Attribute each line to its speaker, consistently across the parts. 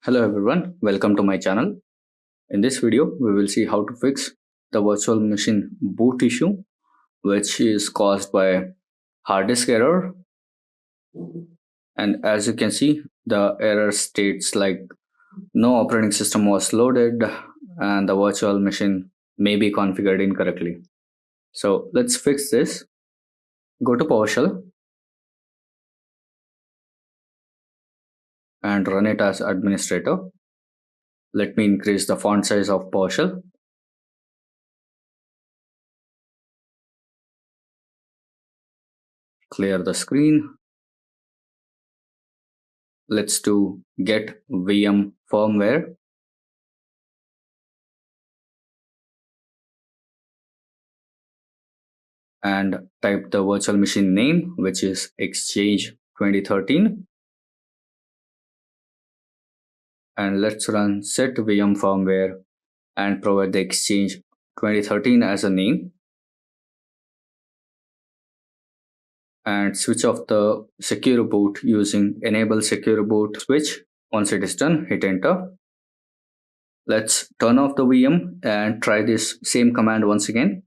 Speaker 1: Hello everyone, welcome to my channel. In this video, we will see how to fix the virtual machine boot issue, which is caused by hard disk error. And as you can see, the error states like no operating system was loaded and the virtual machine may be configured incorrectly. So let's fix this. Go to PowerShell and run it as administrator. Let me increase the font size of PowerShell. Clear the screen. Let's do get VM firmware. And type the virtual machine name, which is Exchange 2013. And let's run set VM firmware and provide the Exchange 2013 as a name. And switch off the secure boot using enable secure boot switch. Once it is done, hit enter. Let's turn off the VM and try this same command once again.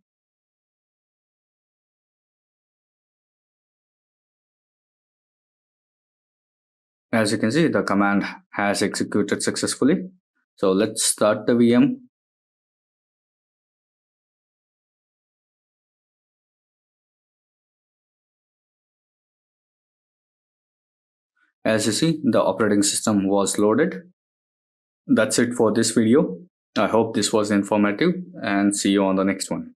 Speaker 1: As you can see, the command has executed successfully. So let's start the VM. As you see, the operating system was loaded. That's it for this video. I hope this was informative and see you on the next one.